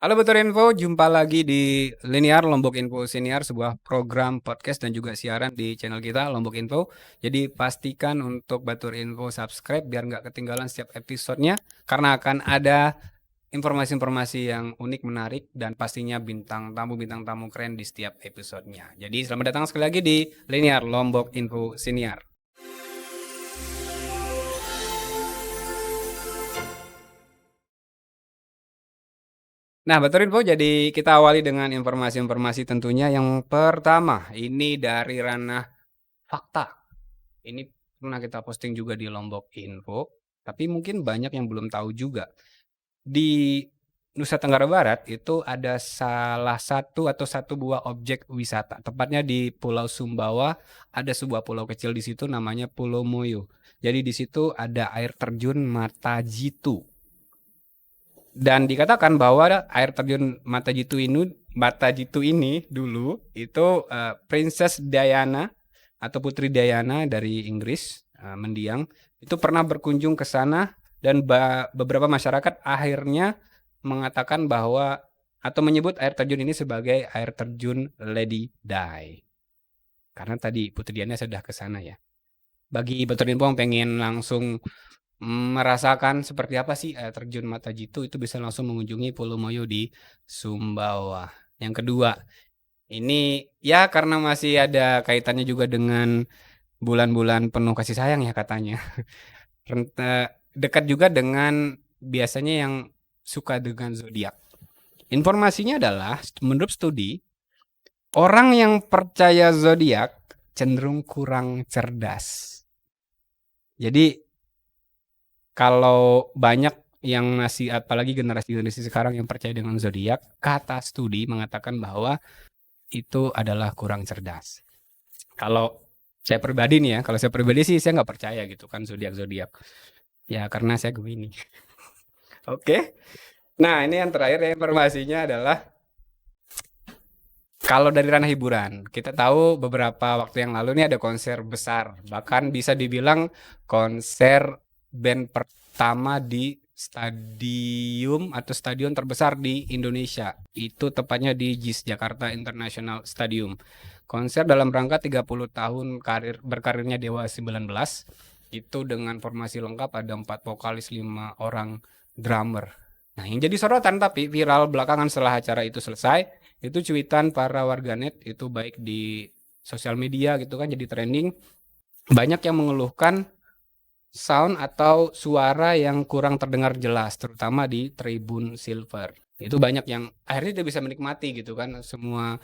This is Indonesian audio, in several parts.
Halo Betul Info, jumpa lagi di Linear Lombok Info Senior, sebuah program podcast dan juga siaran di channel kita Lombok Info. Jadi pastikan untuk Batur Info subscribe biar nggak ketinggalan setiap episodenya, karena akan ada informasi-informasi yang unik, menarik, dan pastinya bintang tamu keren di setiap episodenya. Jadi selamat datang sekali lagi di Linear Lombok Info Senior. Nah, Betul Info, jadi kita awali dengan informasi-informasi tentunya. Yang pertama, ini dari ranah fakta. Ini pernah kita posting juga di Lombok Info, tapi mungkin banyak yang belum tahu juga. Di Nusa Tenggara Barat itu ada salah satu atau satu buah objek wisata. Tepatnya di Pulau Sumbawa, ada sebuah pulau kecil di situ namanya Pulau Moyo. Jadi di situ ada air terjun Mata Jitu. Dan dikatakan bahwa air terjun Mata Jitu ini dulu itu Princess Diana atau Putri Diana dari Inggris, mendiang, itu pernah berkunjung ke sana dan beberapa masyarakat akhirnya mengatakan bahwa atau menyebut air terjun ini sebagai air terjun Lady Di. Karena tadi Putri Diana sudah ke sana ya. Bagi Betul Info yang pengen langsung merasakan seperti apa sih air terjun Mata Jitu, itu bisa langsung mengunjungi Pulau Moyo di Sumbawa. Yang kedua, ini ya karena masih ada kaitannya juga dengan bulan-bulan penuh kasih sayang ya katanya. Dekat juga dengan biasanya yang suka dengan zodiak. Informasinya adalah menurut studi, orang yang percaya zodiak cenderung kurang cerdas. Jadi kalau banyak yang masih, apalagi generasi-generasi sekarang yang percaya dengan zodiak, kata studi mengatakan bahwa itu adalah kurang cerdas. Kalau saya pribadi nih ya, kalau saya pribadi sih saya nggak percaya gitu kan zodiak-zodiak. Ya karena saya Gemini. Oke. Nah ini yang terakhir ya, informasinya adalah kalau dari ranah hiburan, kita tahu beberapa waktu yang lalu ini ada konser besar, bahkan bisa dibilang konser band pertama di stadion terbesar di Indonesia. Itu tepatnya di JIS, Jakarta International Stadium. Konser dalam rangka 30 tahun berkarirnya Dewa 19, itu dengan formasi lengkap, ada 4 vokalis, 5 orang drummer. Nah, yang jadi sorotan tapi viral belakangan setelah acara itu selesai, itu cuitan para warganet itu baik di sosial media gitu kan, jadi trending. Banyak yang mengeluhkan sound atau suara yang kurang terdengar jelas, terutama di Tribun Silver. Itu banyak yang akhirnya tidak bisa menikmati gitu kan semua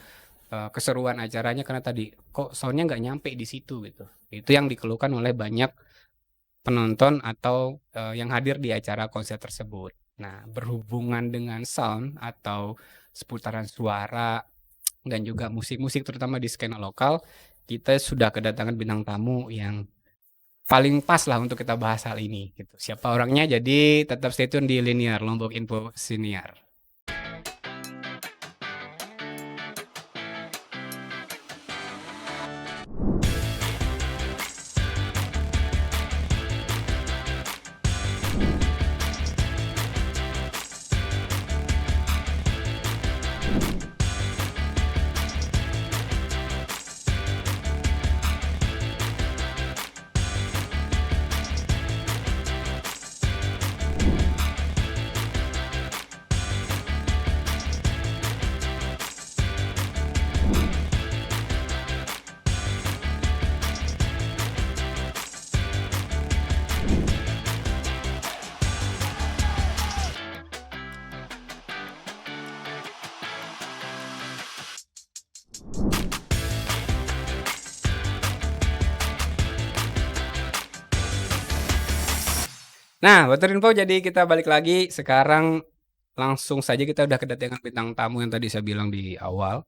keseruan acaranya, karena tadi kok soundnya nggak nyampe di situ gitu. Itu yang dikeluhkan oleh banyak penonton atau yang hadir di acara konser tersebut. Nah, berhubungan dengan sound atau seputaran suara dan juga musik-musik terutama di skena lokal, kita sudah kedatangan bintang tamu yang paling pas lah untuk kita bahas hal ini gitu. Siapa orangnya? Jadi tetap stay tune di Linear Lombok Info Senior. Nah, Betul Info, jadi kita balik lagi sekarang, langsung saja kita udah kedatangan bintang tamu yang tadi saya bilang di awal.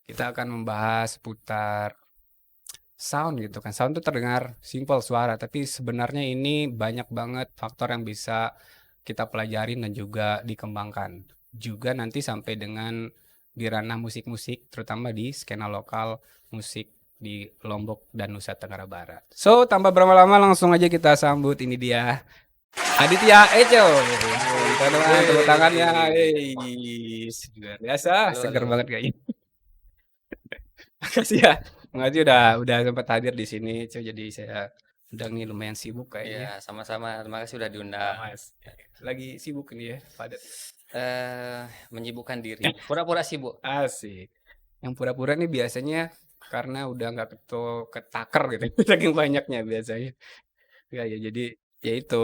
Kita akan membahas seputar sound gitu kan. Sound itu terdengar simpel suara, tapi sebenarnya ini banyak banget faktor yang bisa kita pelajarin dan juga dikembangkan. Juga nanti sampai dengan di ranah musik-musik, terutama di skena lokal musik di Lombok dan Nusa Tenggara Barat. So, tanpa berlama-lama langsung aja kita sambut ini dia Aditya Eco. Minta doa tepuk tangannya. Wey. Luar biasa, Halo, seger halo. banget kayaknya. Makasih ya. Makasih udah sempat hadir di sini, Cu. Jadi saya udah nih lumayan sibuk kayaknya. Iya, sama-sama. Terima kasih sudah Pak diundang. Mas. Lagi sibuk nih ya, padat. Menyibukkan diri. Pura-pura sibuk. Asik. Yang pura-pura nih biasanya karena udah nggak ketaker gitu, saking banyaknya biasanya. Ya, ya jadi ya itu.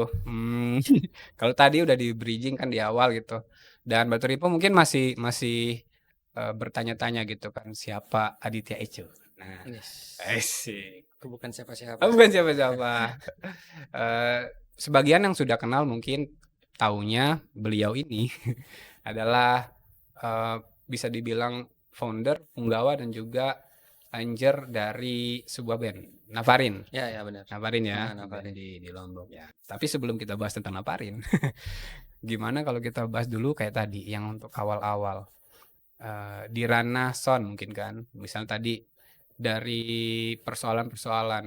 Kalau tadi udah di bridging kan di awal gitu. Dan Batu Ripo mungkin masih masih bertanya-tanya gitu kan siapa Aditya Eco. Nah, Yes. asik. Aku bukan siapa-siapa. Oh, bukan siapa-siapa. Eh, sebagian yang sudah kenal mungkin taunya beliau ini adalah eh, bisa dibilang founder, punggawa dan juga arranger dari sebuah band, Navarin. Ya, ya benar. Navarin ya, Nah, band Navarin. di Lombok ya. Tapi sebelum kita bahas tentang Navarin, gimana kalau kita bahas dulu kayak tadi yang untuk awal-awal di ranah sound mungkin kan, misal tadi dari persoalan-persoalan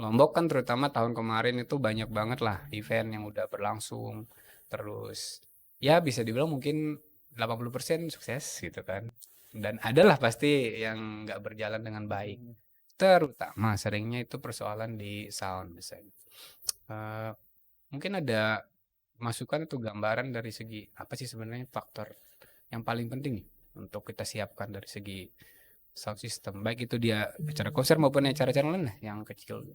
Lombok kan terutama tahun kemarin itu banyak banget lah event yang udah berlangsung. Terus ya bisa dibilang mungkin 80% sukses gitu kan. Dan adalah pasti yang nggak berjalan dengan baik. Terutama seringnya itu persoalan di sound design. Eh, mungkin ada masukan atau gambaran dari segi apa sih sebenarnya faktor yang paling penting nih untuk kita siapkan dari segi sound system. Baik itu dia acara konser maupun acara-acara lain lah yang kecil.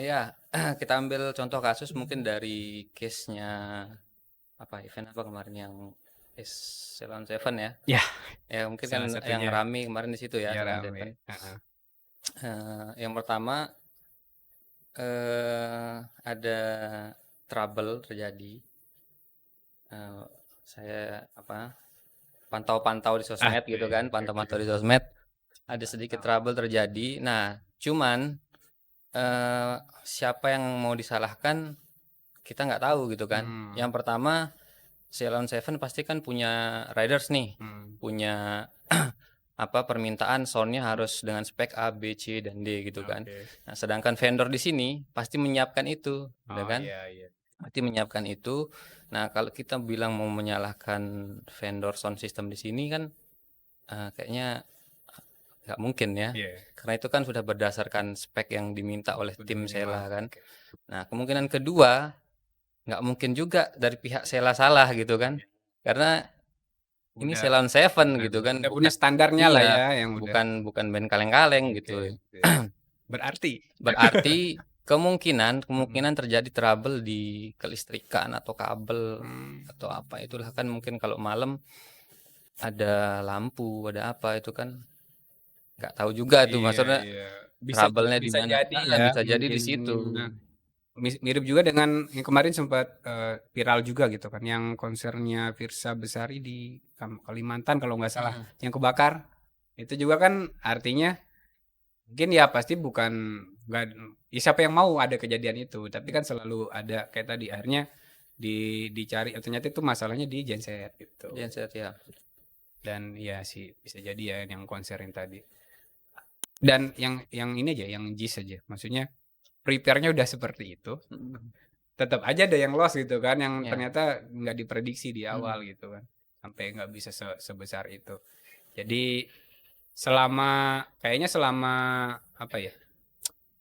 Ya, kita ambil contoh kasus mungkin dari case-nya event apa kemarin yang Ceylon Seven ya. Ya, Ya, mungkin kan salah yang satunya. rame kemarin di situ ya, Ya Ceylon Seven. rame. Heeh. Yang pertama ada trouble terjadi. Saya pantau-pantau di sosmed gitu kan, pantau-pantau di sosmed ada sedikit trouble terjadi. Nah, cuman siapa yang mau disalahkan kita nggak tahu gitu kan. Yang pertama Ceylon Seven pasti kan punya riders nih, punya permintaan soundnya harus dengan spek A, B, C dan D gitu kan. Nah, sedangkan vendor di sini pasti menyiapkan itu, ya kan? Iya. Pasti menyiapkan itu. Nah, kalau kita bilang mau menyalahkan vendor sound system di sini kan kayaknya nggak mungkin ya. Iya. Karena itu kan sudah berdasarkan spek yang diminta oleh tim Minimal. Sela kan. Nah, kemungkinan kedua nggak mungkin juga dari pihak Sela salah gitu kan. Karena ini Udah, Ceylon Seven gitu kan, udah punya standarnya lah iya, ya yang udah. bukan band kaleng-kaleng gitu. Berarti. Berarti kemungkinan terjadi trouble di kelistrikan atau kabel atau apa itulah kan, mungkin kalau malam ada lampu, ada apa itu kan nggak tahu juga tuh maksudnya Iya. trouble-nya di Bisa mana. jadi ya Bisa jadi di mungkin situ. mirip juga dengan yang kemarin sempat viral juga gitu kan yang konsernya Virsa Besari di Kalimantan kalau nggak salah yang kebakar itu juga kan artinya mungkin ya pasti bukan nggak ya siapa yang mau ada kejadian itu tapi kan selalu ada kayak tadi akhirnya dicari ternyata itu masalahnya di genset gitu Genset ya. dan ya sih bisa jadi ya yang konser yang tadi dan yang ini aja yang JIS aja maksudnya prepare-nya udah seperti itu tetap aja ada yang loss gitu kan yang Ya. ternyata nggak diprediksi di awal gitu kan sampai nggak bisa sebesar itu jadi kayaknya selama apa ya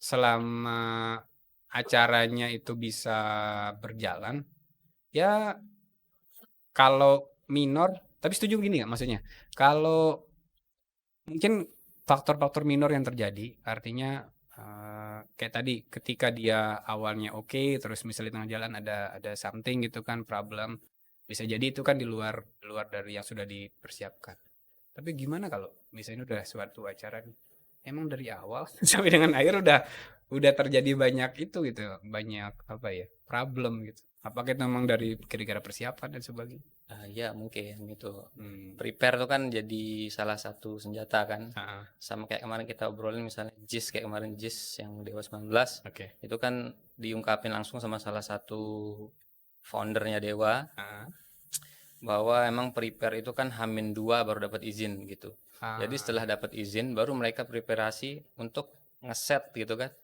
selama acaranya itu bisa berjalan ya kalau minor tapi setuju gini nggak maksudnya kalau mungkin faktor-faktor minor yang terjadi artinya kayak tadi ketika dia awalnya oke terus misalnya di tengah jalan ada something gitu kan problem bisa jadi itu kan di luar luar dari yang sudah dipersiapkan tapi gimana kalau misalnya udah suatu acara emang dari awal sampai dengan akhir udah terjadi banyak itu gitu banyak apa ya problem gitu apakah itu memang dari kira-kira persiapan dan sebagainya Ya mungkin itu prepare tuh kan jadi salah satu senjata kan. Sama kayak kemarin kita obrolin misalnya JIS kayak kemarin JIS yang Dewa 19 itu kan diungkapin langsung sama salah satu foundernya Dewa bahwa emang prepare itu kan H-2 baru dapat izin gitu. Jadi setelah dapat izin baru mereka preparasi untuk ngeset gitu kan.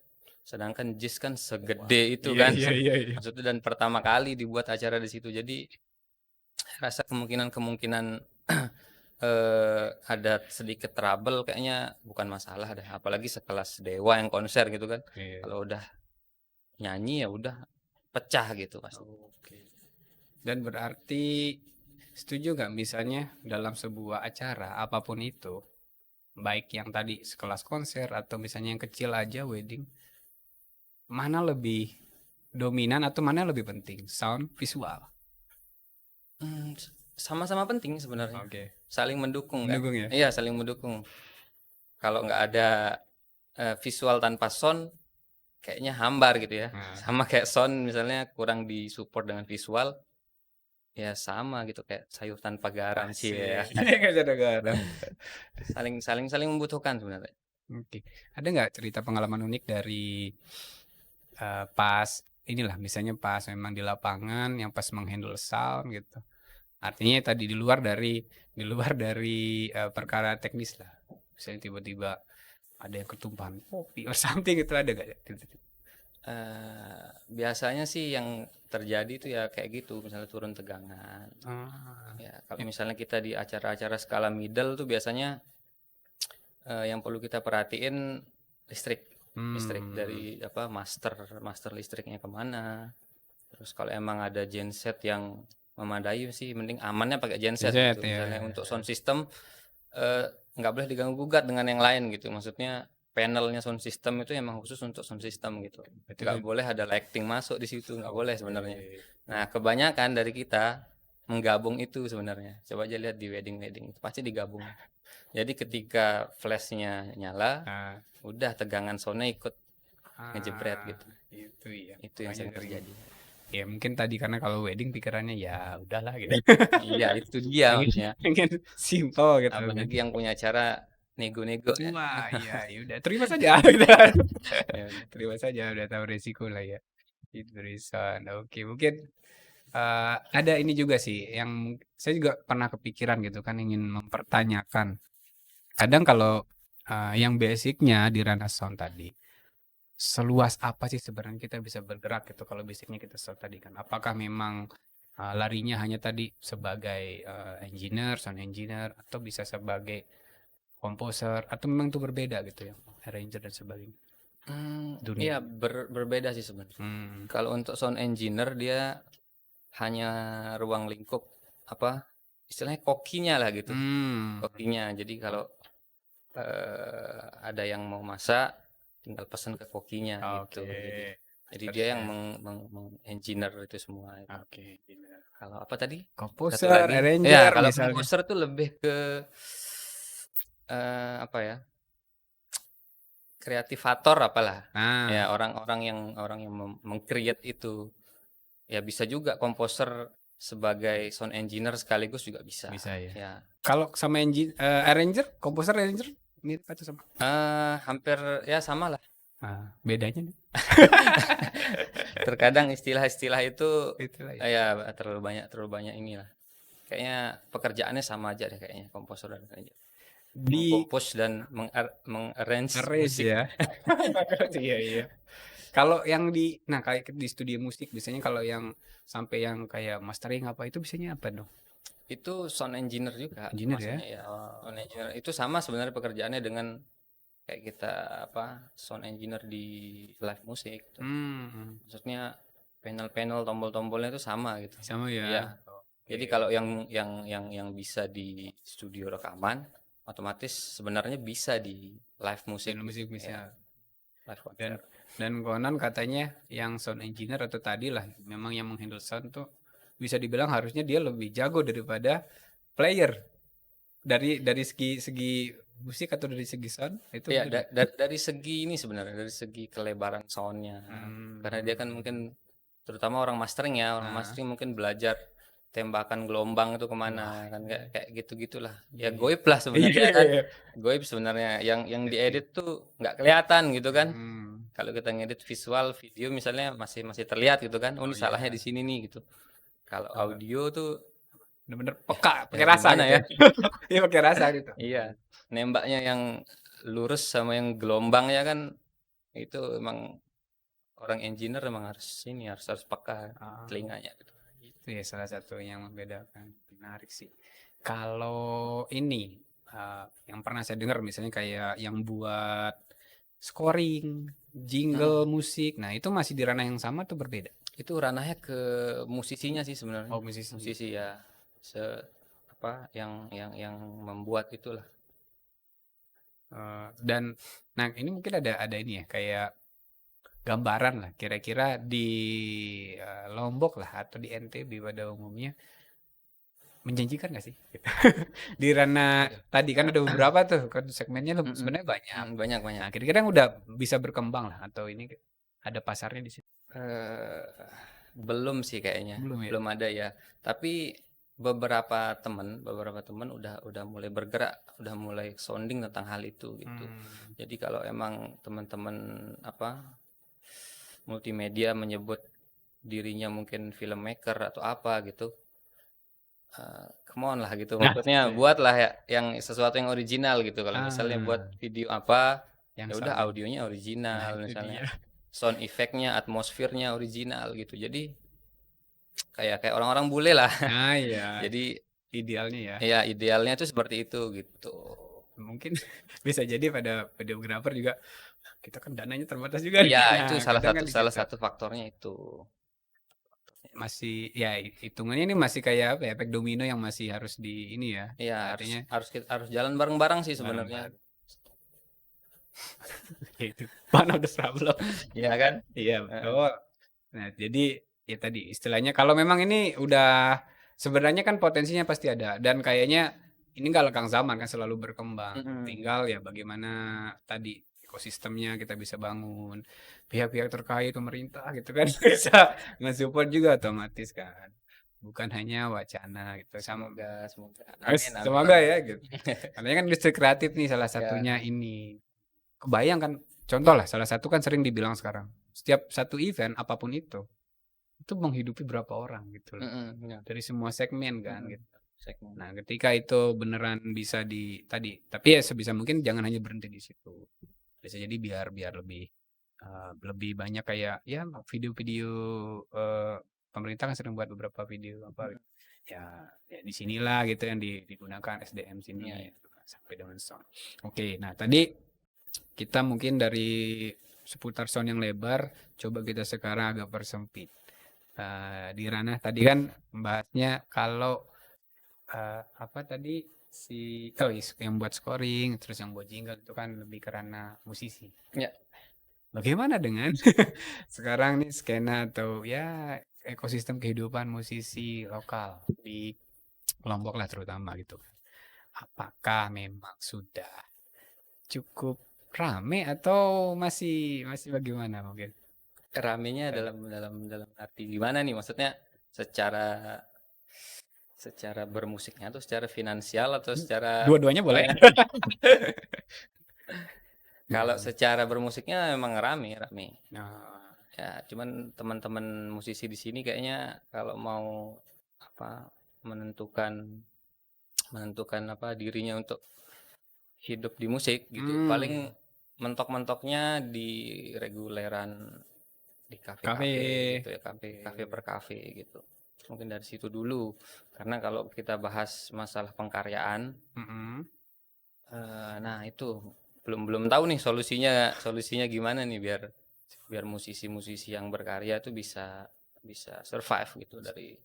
Sedangkan JIS kan segede itu Iya kan. iya iya iya. Maksudnya dan pertama kali dibuat acara di situ. Jadi rasa kemungkinan ada sedikit trouble kayaknya bukan masalah deh. Apalagi sekelas Dewa yang konser gitu kan. Iya. Kalau udah nyanyi ya udah pecah gitu pasti. Oke. Dan berarti setuju nggak misalnya dalam sebuah acara apapun itu, baik yang tadi sekelas konser atau misalnya yang kecil aja wedding, mana lebih dominan atau mana lebih penting? Sound, visual. Sama-sama penting sebenarnya. Oke. Saling mendukung kan. Mendukung ya? Iya, saling mendukung. Kalau nggak ada visual tanpa sound kayaknya hambar gitu ya. Nah. Sama kayak sound misalnya kurang disupport dengan visual, ya sama gitu kayak sayur tanpa garam sih ya. Nggak ada garam. Saling membutuhkan sebenarnya. Oke. Ada nggak cerita pengalaman unik dari pas inilah misalnya pas memang di lapangan yang pas menghandle sound gitu. Artinya tadi di luar dari perkara teknis lah. Misalnya tiba-tiba ada yang ketumpahan kopi or something itu ada nggak ya? Biasanya sih yang terjadi itu ya kayak gitu, misalnya turun tegangan. Ya, kalau misalnya kita di acara-acara skala middle tuh biasanya yang perlu kita perhatiin listrik dari master listriknya kemana. Terus kalau emang ada genset yang memadai sih mending amannya pakai genset gitu. Misalnya untuk sound system nggak boleh diganggu gugat dengan yang lain gitu. Maksudnya panelnya sound system itu emang khusus untuk sound system gitu. Nggak boleh ada lighting masuk di situ, nggak boleh sebenarnya. Nah, kebanyakan dari kita menggabung itu sebenarnya. Coba aja lihat di wedding pasti digabung. Jadi ketika flashnya nyala, udah tegangan soundnya ikut ngejebret gitu. Itu ya. Itu yang sering terjadi. Ya mungkin tadi karena kalau wedding pikirannya ya udahlah gitu. Iya itu dia maksudnya. Pengen simple gitu. Apalagi yang punya cara nego-nego. Wah iya udah terima saja. Gitu. Terima saja udah tahu resiko lah ya. Itu reason. Oke mungkin ada ini juga sih yang saya juga pernah kepikiran gitu kan ingin mempertanyakan. Kadang kalau yang basicnya di ranah sound tadi, seluas apa sih sebenarnya kita bisa bergerak gitu kalau basicnya kita sound tadi kan? Apakah memang larinya hanya tadi sebagai engineer, sound engineer, atau bisa sebagai komposer, atau memang itu berbeda gitu ya, arranger dan sebagainya? Iya berbeda sih sebenarnya. Kalau untuk sound engineer dia hanya ruang lingkup istilahnya kokinya lah gitu. Kokinya. Jadi kalau ada yang mau masak tinggal pesan ke kokinya gitu. Jadi dia yang engineer itu semua. Oke. Kalau apa tadi? Komposer, arranger, ya kalau misalnya. komposer tuh lebih ke kreativator apalah. Ya orang yang meng-create itu. Ya bisa juga komposer sebagai sound engineer sekaligus juga bisa. Bisa ya. Ya. Kalau sama arranger, komposer arranger mirip atau sama? Hampir ya sama lah. Bedanya? Terkadang istilah-istilah itu ya terlalu banyak inilah. Kayaknya pekerjaannya sama aja deh kayaknya komposer dan arranger. Mengkompos dan mengarrange musik ya. Iya. Kalau yang kayak di studio musik biasanya kalau yang sampai yang kayak mastering apa itu biasanya apa dong? Itu sound engineer juga. Engineer ya? Sound engineer itu sama sebenarnya pekerjaannya dengan kayak kita sound engineer di live musik. Maksudnya panel-panel tombol-tombolnya itu sama gitu. Sama ya. Iya. Jadi kalau yang bisa di studio rekaman otomatis sebenarnya bisa di live musik. Musik bisa. Ya. Live konser. Dan konon katanya yang sound engineer atau tadi lah memang yang menghandle sound tuh bisa dibilang harusnya dia lebih jago daripada player dari segi musik atau dari segi sound itu ya dari segi ini sebenarnya dari segi kelebaran soundnya karena dia kan mungkin terutama orang mastering mastering mungkin belajar tembakan gelombang itu kemana kan kayak gitu-gitulah ya goib lah sebenarnya kan goib sebenarnya yang diedit tuh nggak kelihatan gitu kan kalau kita ngedit visual video misalnya masih terlihat gitu kan ini salahnya di sini nih gitu kalau audio tuh bener-bener peka pakai rasa gitu ya iya pakai rasa gitu iya nembaknya yang lurus sama yang gelombang ya kan itu emang orang engineer memang harus peka telinganya gitu. Itu ya salah satu yang membedakan. Menarik sih. Kalau ini yang pernah saya dengar misalnya kayak yang buat scoring, jingle musik. Nah, itu masih di ranah yang sama atau berbeda? Itu ranahnya ke musisinya sih sebenarnya. Oh, musisi. Musisi ya. Yang membuat itulah. Dan nah ini mungkin ada ini ya kayak gambaran lah kira-kira di Lombok lah atau di NTB pada umumnya menjanjikan nggak sih? Di ranah tadi kan ada beberapa tuh kan segmennya sebenarnya banyak. Banyak. Nah, kira-kira yang udah bisa berkembang lah atau ini ada pasarnya di situ? Belum sih kayaknya. Belum ya? Belum ada ya. Tapi beberapa teman udah mulai bergerak, udah mulai sounding tentang hal itu gitu. Jadi kalau emang teman-teman multimedia menyebut dirinya mungkin filmmaker atau apa gitu, come on lah gitu. Maksudnya buatlah ya yang sesuatu yang original gitu. Kalau misalnya buat video apa, ya udah audionya original misalnya. Sound effect-nya, atmosfernya original gitu. Jadi kayak orang-orang bule lah. Nah, iya. Jadi idealnya ya. Iya, idealnya tuh seperti itu gitu. Mungkin bisa jadi pada videografer juga kita kan dananya terbatas juga. Iya, itu kadang salah satu faktornya itu. Masih ya hitungannya ini masih kayak apa ya, efek domino yang masih harus di ini ya. Iya, Artinya harus jalan bareng-bareng sih sebenarnya. itu one of the problem. Iya kan? Iya, betul. Nah, jadi ya tadi istilahnya kalau memang ini udah sebenarnya kan potensinya pasti ada dan kayaknya ini nggak lekang zaman kan selalu berkembang. Tinggal ya bagaimana tadi ekosistemnya kita bisa bangun, pihak-pihak terkait pemerintah gitu kan bisa nge-support juga otomatis kan. Bukan hanya wacana gitu. Semoga. Amin. Semoga ya gitu. Karena kan industri kreatif nih salah satunya ini. Kebayang kan contoh lah salah satu kan sering dibilang sekarang. Setiap satu event apapun itu menghidupi berapa orang gitu loh. Dari semua segmen kan gitu. Nah, ketika itu beneran bisa tadi, tapi ya sebisa mungkin jangan hanya berhenti di situ. Bisa jadi biar lebih banyak kayak ya video-video pemerintah kan sering buat beberapa video apa ya di sinilah gitu yang digunakan SDM sini ya, sampai dengan sound. Oke, nah tadi kita mungkin dari seputar sound yang lebar, coba kita sekarang agak persempit. Di ranah tadi kan membahasnya kalau apa tadi yang buat scoring terus yang buat jingle itu kan lebih ke ranah musisi. Ya. Bagaimana dengan sekarang nih skena atau ya ekosistem kehidupan musisi lokal di Lombok lah terutama gitu. Apakah memang sudah cukup rame atau masih bagaimana mungkin? Ramenya dalam arti gimana nih? Maksudnya secara bermusiknya atau secara finansial atau secara Dua-duanya boleh. Kalau secara bermusiknya memang rame. Nah, Ya, cuman teman-teman musisi di sini kayaknya kalau mau menentukan dirinya untuk hidup di musik gitu. Paling mentok-mentoknya di reguleran di kafe gitu ya, kafe per kafe gitu. Mungkin dari situ dulu. Karena kalau kita bahas masalah pengkaryaan, nah itu belum tahu nih solusinya gimana nih biar musisi-musisi yang berkarya itu bisa survive gitu dari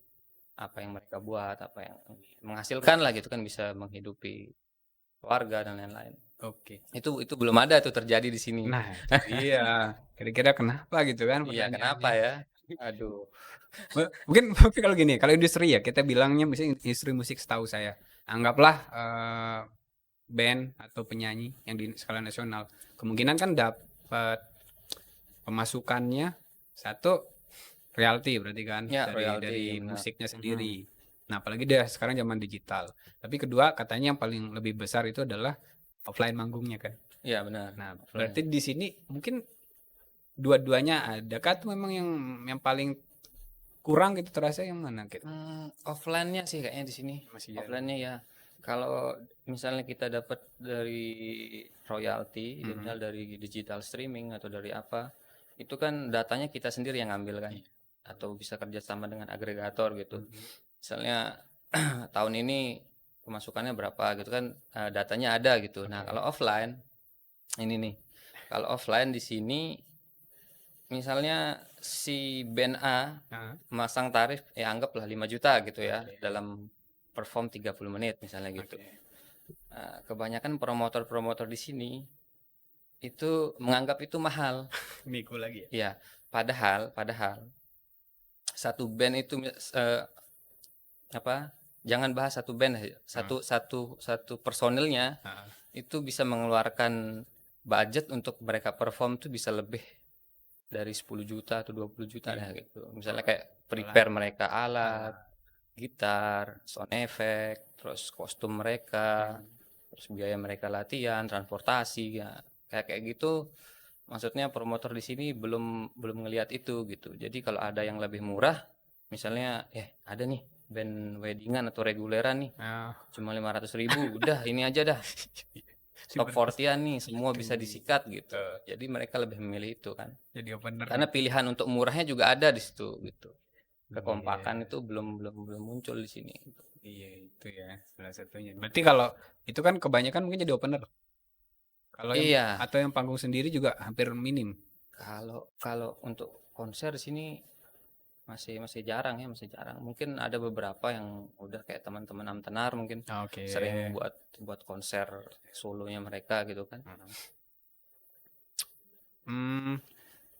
apa yang mereka buat, apa yang menghasilkan lah gitu kan, bisa menghidupi keluarga dan lain-lain. Oke. Itu belum ada tuh terjadi di sini. Nah, iya. Kira-kira kenapa gitu kan? Iya, kenapa ya? Aduh. Mungkin kalau gini, kalau industri ya kita bilangnya misalnya industri musik setahu saya. Anggaplah band atau penyanyi yang di skala nasional. Kemungkinan kan dapat pemasukannya satu royalti berarti kan Ya, dari musiknya sendiri. Nah, apalagi dia sekarang zaman digital. Tapi kedua katanya yang paling lebih besar itu adalah offline manggungnya kan. Iya, benar. Nah, berarti di sini mungkin dua-duanya ada tuh memang yang paling kurang gitu terasa yang mana gitu? Offline-nya sih kayaknya di sini. Offline-nya ya. Kalau misalnya kita dapat dari royalti, misal dari digital streaming atau dari apa, itu kan datanya kita sendiri yang ngambil kan, atau bisa kerjasama dengan agregator gitu. Misalnya tahun ini pemasukannya berapa gitu kan, datanya ada gitu. Nah kalau offline ini nih, kalau offline di sini misalnya si band A masang tarif ya anggaplah 5 juta gitu ya, dalam perform 30 menit misalnya gitu. Kebanyakan promotor-promotor di sini itu menganggap itu mahal. Niku lagi ya? Ya, padahal satu band itu jangan bahas satu band, satu personilnya itu bisa mengeluarkan budget untuk mereka perform tuh bisa lebih dari 10 juta atau 20 juta dah gitu. Misalnya kayak prepare mereka alat, gitar, sound effect, terus kostum mereka, terus biaya mereka latihan, transportasi ya. Kayak gitu. Maksudnya promotor di sini belum ngelihat itu gitu. Jadi kalau ada yang lebih murah, misalnya ada nih band weddingan atau reguleran nih, cuma 500.000, udah ini aja dah. Top 40-an nih, semua bisa disikat gitu. Jadi mereka lebih memilih itu kan. Jadi opener. Karena pilihan untuk murahnya juga ada di situ gitu. Kekompakan itu belum muncul di sini. Gitu. Iya itu ya salah satunya. Berarti kalau itu kan kebanyakan mungkin jadi opener. Kalau iya. Atau yang panggung sendiri juga hampir minim. Kalau untuk konser di sini masih jarang ya, masih jarang. Mungkin ada beberapa yang udah kayak teman-teman Amtenar mungkin sering buat konser solonya mereka gitu kan.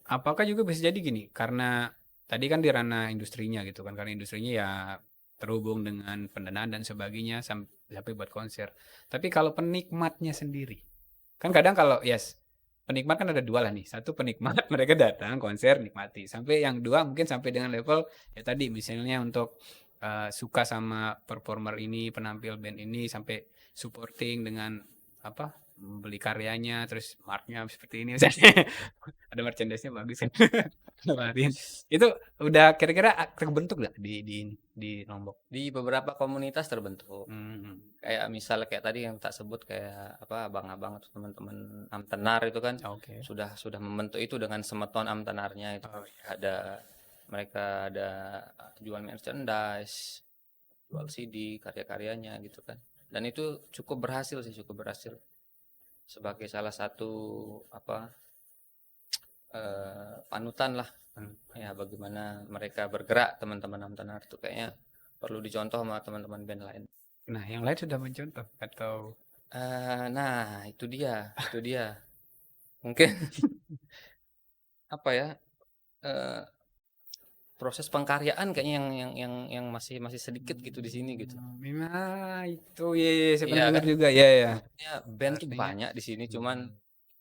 Apakah juga bisa jadi gini? Karena tadi kan di ranah industrinya gitu kan, karena industrinya ya terhubung dengan pendanaan dan sebagainya sampai buat konser. Tapi kalau penikmatnya sendiri, kan kadang kalau penikmat kan ada dua lah nih. Satu penikmat mereka datang konser nikmati. Sampai yang dua mungkin sampai dengan level ya tadi misalnya untuk suka sama performer ini, penampil band ini sampai supporting dengan apa? Beli karyanya terus marknya seperti ini misalnya. Ada merchandise-nya bagus kan. Itu udah kira-kira terbentuk nggak di Lombok? Di beberapa komunitas terbentuk. Kayak misalnya kayak tadi yang tak sebut kayak abang-abang atau teman-teman Amtenar itu kan sudah membentuk itu dengan semeton Amtenarnya itu. Mereka ada jual merchandise, jual CD karya-karyanya gitu kan. Dan itu cukup berhasil sebagai salah satu panutan lah ya bagaimana mereka bergerak teman-teman Amtenar itu kayaknya perlu dicontoh sama teman-teman band lain. Nah yang lain sudah mencontoh atau nah itu dia mungkin proses pengkaryaan kayaknya yang masih sedikit gitu di sini gitu. Nah itu ya saya pernah dengar kan? juga ya. Ya band tuh banyak di sini cuman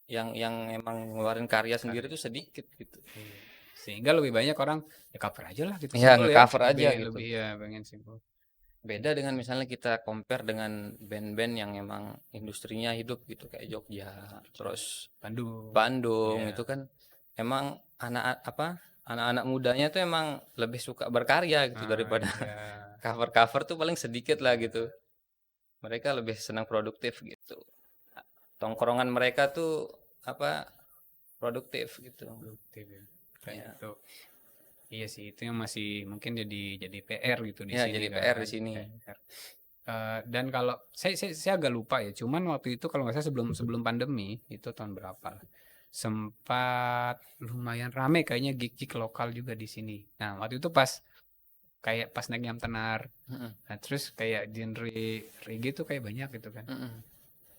yang emang ngeluarin karya sendiri tuh sedikit gitu. Sehingga lebih banyak orang ya cover aja lah gitu. Ya nge-cover aja gitu. Lebih ya pengen simpel. Beda dengan misalnya kita compare dengan band-band yang emang industrinya hidup gitu kayak Jogja, terus Bandung itu kan emang anak-anak mudanya tuh emang lebih suka berkarya gitu daripada cover-cover tuh paling sedikit lah gitu. Mereka lebih senang produktif gitu. Tongkrongan mereka tuh produktif gitu. Produktif ya. Kayak itu. Iya sih itu yang masih mungkin jadi PR gitu di sini. Jadi PR di sini. Dan kalau saya agak lupa ya, cuman waktu itu kalau nggak salah sebelum pandemi itu tahun berapa lah, sempat lumayan rame kayaknya gig-gig lokal juga di sini. Nah waktu itu pas naik Nyam Tenar, nah terus kayak genre reggae tuh kayak banyak gitu kan.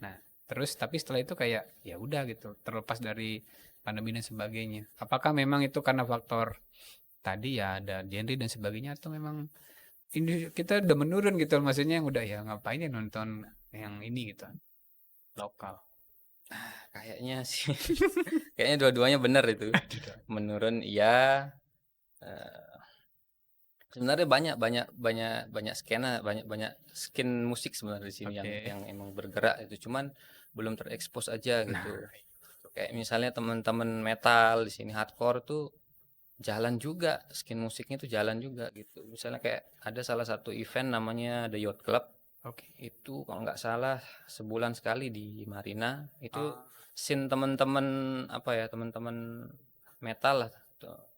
Nah terus tapi setelah itu kayak ya udah gitu, terlepas dari pandemi dan sebagainya. Apakah memang itu karena faktor tadi ya ada genre dan sebagainya atau memang ini kita udah menurun gitu maksudnya yang udah ya ngapain ya nonton yang ini gitu lokal kayaknya sih kayaknya dua-duanya benar itu menurun iya sebenarnya banyak skena banyak skin musik sebenarnya di sini yang emang bergerak itu cuman belum terekspos aja gitu kayak misalnya teman-teman metal di sini hardcore tuh jalan juga skin musiknya tuh jalan juga gitu misalnya kayak ada salah satu event namanya The Yacht Club itu kalau nggak salah sebulan sekali di Marina itu scene teman-teman teman-teman metal lah,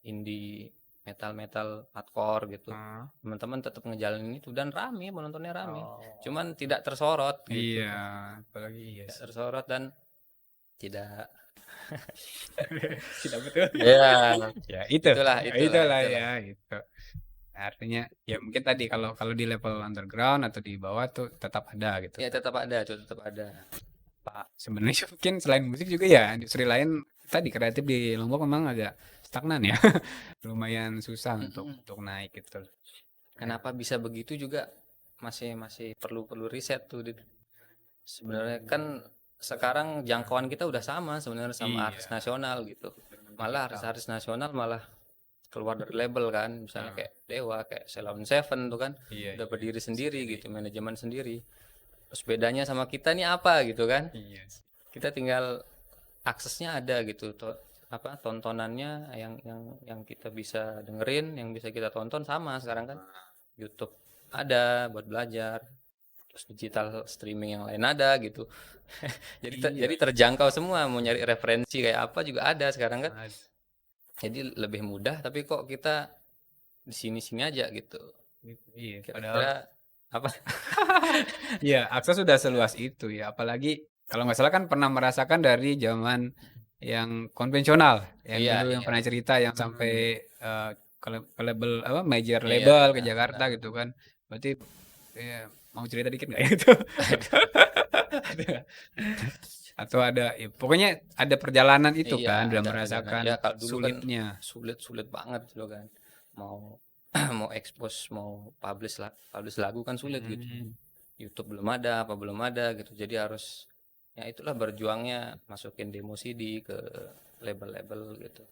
indie metal hardcore gitu. Teman-teman tetap ngejalanin itu dan rame, penontonnya rame. Cuman tidak tersorot gitu. Iya, apalagi Tidak tersorot dan tidak tidak betul. ya Ya itu, itulah. ya itu. Artinya ya mungkin tadi kalau kalau di level underground atau di bawah tuh tetap ada gitu Ya kan. tetap ada tuh, tetap ada. Pak, sebenarnya mungkin selain musik juga ya industri lain tadi kreatif di Lombok memang agak stagnan ya. Lumayan susah untuk naik gitu. Kenapa bisa begitu juga masih perlu riset tuh. Sebenarnya kan sekarang jangkauan kita udah sama sebenarnya sama artis nasional gitu. Malah artis nasional malah keluar dari label kan, misalnya kayak Dewa, kayak Sheila on 7 tuh kan, udah berdiri sendiri gitu, manajemen sendiri. Terus bedanya sama kita nih apa gitu kan? Kita tinggal aksesnya ada gitu, tontonannya yang kita bisa dengerin, yang bisa kita tonton sama sekarang kan. YouTube ada buat belajar, terus digital streaming yang lain ada gitu. Jadi terjangkau semua, mau nyari referensi kayak apa juga ada sekarang kan. Jadi lebih mudah, tapi kok kita di sini-sini aja gitu. Iya, Kira-kira apa? Iya, akses sudah seluas itu ya. Apalagi kalau nggak salah kan pernah merasakan dari zaman yang konvensional, yang Iya, dulu yang iya. pernah cerita yang sampai ke label apa major Iya, label ke iya, Jakarta benar. gitu kan. Berarti ya, mau cerita dikit nggak ya itu? Atau ada, ya, pokoknya ada perjalanan itu Iya, kan, udah ada perjalanan. Ya merasakan kalau dulu kan sulitnya. sulit banget dulu kan. Mau mau expose, mau publish lagu kan sulit gitu. YouTube belum ada, apa belum ada gitu. Jadi harus ya itulah berjuangnya masukin demo CD ke label-label gitu.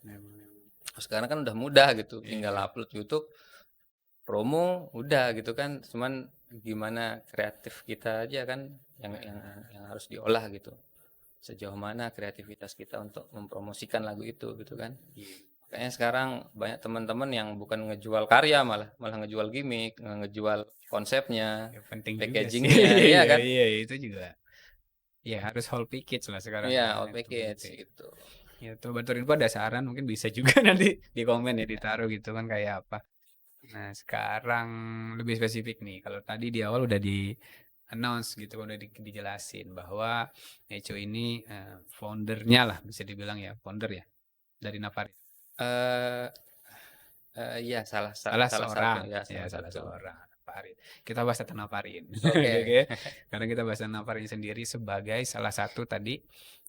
Sekarang kan udah mudah gitu, tinggal upload YouTube, promo, udah gitu kan. Cuman gimana kreatif kita aja kan yang harus diolah gitu. Sejauh mana kreativitas kita untuk mempromosikan lagu itu gitu kan. Kayaknya sekarang banyak teman-teman yang bukan ngejual karya malah ngejual gimmick, ngejual konsepnya, Ya, penting juga sih. packagingnya, iya kan? Iya, itu juga. Ya harus whole package lah sekarang Iya, ya. all Itu package penting. gitu. Ya tuh Batu Info ada saran mungkin bisa juga nanti di komen ya ditaruh gitu kan kayak apa. Nah sekarang lebih spesifik nih. Kalau tadi di awal udah di announce gitu, udah dijelasin bahwa Eco ini foundernya lah bisa dibilang ya founder ya dari Nafarin. Eh iya salah Salah satu seorang, ya, ya salah salah satu. seorang. Nafarin. Kita bahas tentang Nafarin. Oke. Oke. Karena kita bahas tentang Nafarin sendiri sebagai salah satu tadi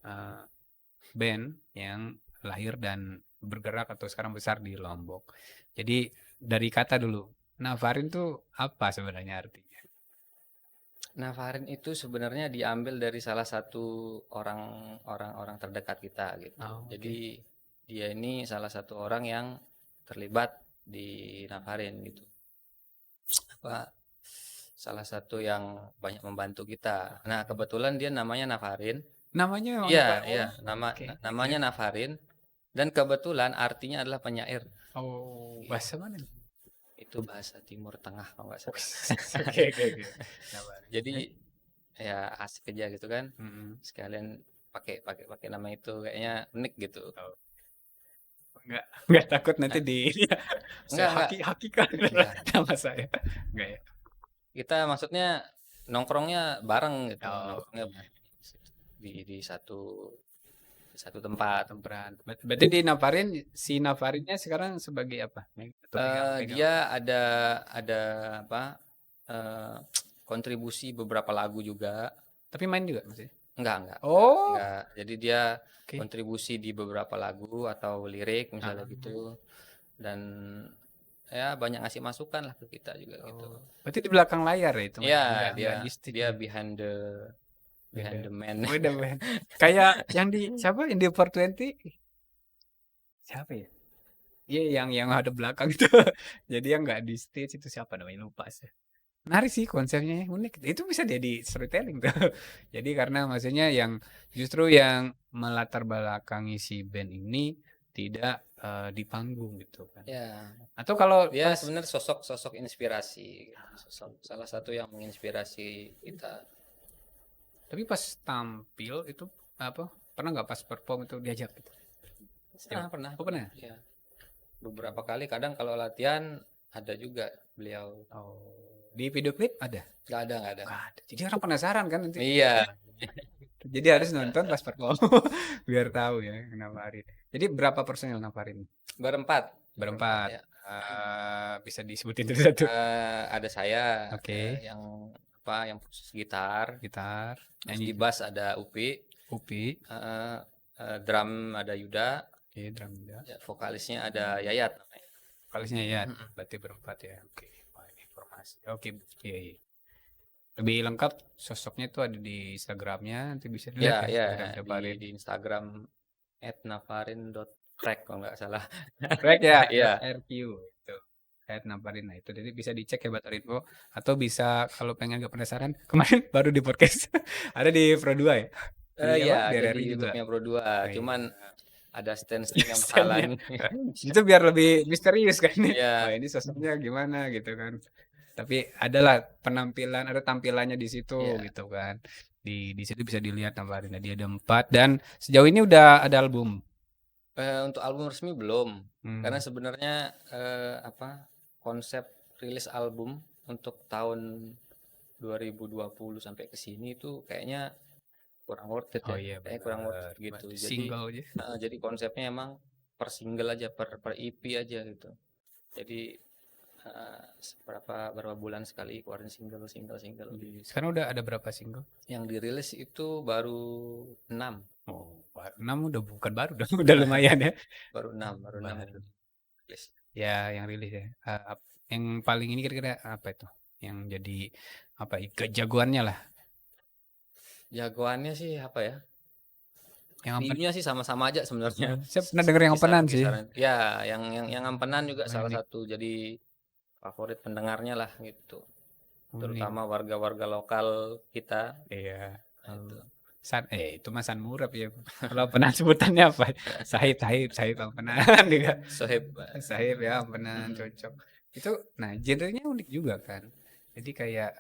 eh, band yang lahir dan bergerak atau sekarang besar di Lombok. Jadi dari kata dulu, Nafarin tuh apa sebenarnya artinya? Nafarin itu sebenarnya diambil dari salah satu orang terdekat kita gitu. Oh, oke. Jadi dia ini salah satu orang yang terlibat di Nafarin gitu. Apa salah satu yang banyak membantu kita. Nah, kebetulan dia namanya Nafarin. Namanya memang Iya, Nafarin. iya, Oh, oke. namanya Nafarin dan kebetulan artinya adalah penyair. Oh, bahasa mana? Itu bahasa Timur Tengah kalau nggak salah. Oke, oke, oke. Nafarin. Jadi ya asik aja gitu kan. Mm-mm. Sekalian pakai nama itu kayaknya unik gitu. Oh, enggak takut nanti Nah, di saya enggak. hakikat Enggak. nama saya. Enggak ya. Kita maksudnya nongkrongnya bareng gitu. Oh, Nongkrongnya iya. di satu tempat. Berarti di Nafarin, si Nafarinnya sekarang sebagai apa? Atau pegang Dia ada apa? eh, kontribusi beberapa lagu juga. tapi main juga maksudnya? Enggak. Oh, Enggak. Jadi dia oke. kontribusi di beberapa lagu atau lirik misalnya gitu. Dan ya banyak ngasih masukan lah ke kita juga gitu. Berarti di belakang layar ya itu Mas? Iya, Enggak di stage dia ya? behind the man. Oh, udah man. Kayak yang di siapa? In the 420? Siapa ya? Iya yang ada belakang itu. Jadi yang nggak di stage itu siapa namanya lupa sih. Menarik sih konsepnya unik. Itu bisa jadi storytelling tuh. Jadi karena maksudnya yang justru yang melatar belakangi si band ini tidak di panggung gitu kan. Ya, Atau kalau dia pas sebenarnya sosok inspirasi, salah satu yang menginspirasi kita. tapi pas tampil itu apa? Pernah nggak pas perform itu diajak gitu? Pernah. Oh, pernah? Ya. Beberapa kali, kadang kalau latihan ada juga beliau. Di video klip ada? Nggak ada. Jadi orang penasaran kan nanti. Iya. Jadi harus nonton pas perform biar tahu ya Navarin. Jadi berapa personil Navarin? Berempat. Berempat. Ya. Bisa disebutin satu. Ada saya, Oke. yang khusus gitar. Terus di bass ada Upi. Drum ada Yuda. Oke, drum Yuda. Ya, vokalisnya ada Yayat. Vokalisnya Yayat. Berarti berempat ya. Oke. Wah, ini informasi. Oke. Iya. Lebih lengkap sosoknya itu ada di Instagramnya, nanti bisa dilihat ya di Instagram @navarin.track kalau nggak salah. Track ya, Iya. RQ itu. Navarin, nah itu jadi bisa dicek ya Info, atau bisa kalau pengen agak penasaran kemarin baru di podcast ada di Pro 2 ya. Iya, di ada RRI di juga. YouTube-nya Pro 2, cuman ada stand-stand yang Stand-nya. menghalangi. Itu biar lebih misterius kan nih. Iya. Wah, ini sosoknya gimana gitu kan. Tapi adalah penampilan, ada tampilannya di situ gitu kan. Di situ bisa dilihat Navarin. Dia ada 4 dan sejauh ini udah ada album. Untuk album resmi belum. Karena sebenarnya konsep rilis album untuk tahun 2020 sampai ke sini itu kayaknya kurang worth it ya. Kayaknya kurang worth it gitu. Single aja. Jadi konsepnya emang per single aja, per EP aja gitu. Jadi berapa bulan sekali keluarin single. Sekarang udah ada berapa single? Yang dirilis itu baru 6. Oh, 6 udah bukan baru dong, udah lumayan ya. Baru 6 rilis. Ya, yang rilis ya. Yang paling ini kira-kira apa itu? Yang jadi apa kejagoannya lah. Jagoannya sih apa ya? Yang View-nya sih sama-sama aja sebenarnya. Saya pernah denger yang ampenan sih. Ya, yang ampenan juga salah satu jadi favorit pendengarnya lah gitu. Terutama warga-warga lokal kita. Iya. Itu mah San Murab ya. Kalau ampenan sebutannya apa? Sahib ampenan juga. Sahib ya ampenan cocok. Itu nah genrenya unik juga kan. Jadi kayak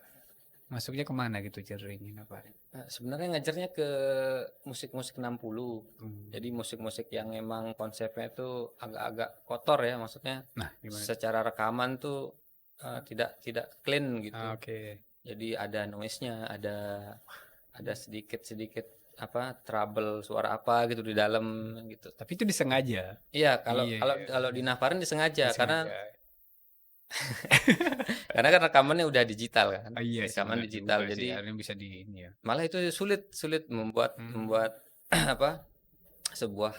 masuknya kemana gitu genrenya apa? Sebenarnya ngajarnya ke musik-musik 60. Jadi musik-musik yang emang konsepnya itu agak-agak kotor ya, maksudnya. Nah, secara rekaman tuh tidak clean gitu. Jadi ada noise-nya, ada sedikit trouble suara apa gitu di dalam gitu. Tapi itu disengaja. Iya, kalau di Navarin disengaja. Karena kan rekamannya udah digital kan. Rekaman digital jadi bisa di ini ya. Malah itu sulit membuat sebuah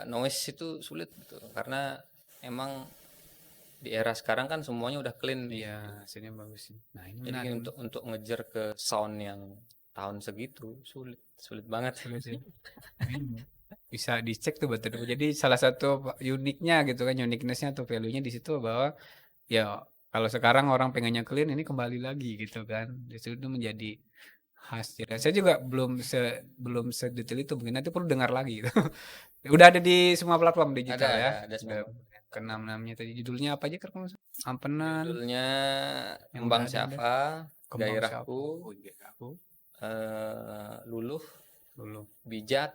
noise itu sulit gitu. Karena emang di era sekarang kan semuanya udah clean. Iya, hasilnya bagus. Nah, ini jadi untuk ngejar ke sound yang tahun segitu sulit banget. Bisa dicek tuh betul. Jadi salah satu uniknya gitu kan, uniqueness-nya atau value-nya di situ bahwa ya kalau sekarang orang pengennya clean, ini kembali lagi gitu kan. Di situ menjadi khas. Saya juga belum sedetail itu, mungkin nanti perlu dengar lagi gitu. Udah ada di semua platform digital ya. Ada semua. Keenam-enamnya tadi judulnya apa aja kan? Ampenan. Judulnya Kembang Syafa, Gairahku, Luluh, Bijak.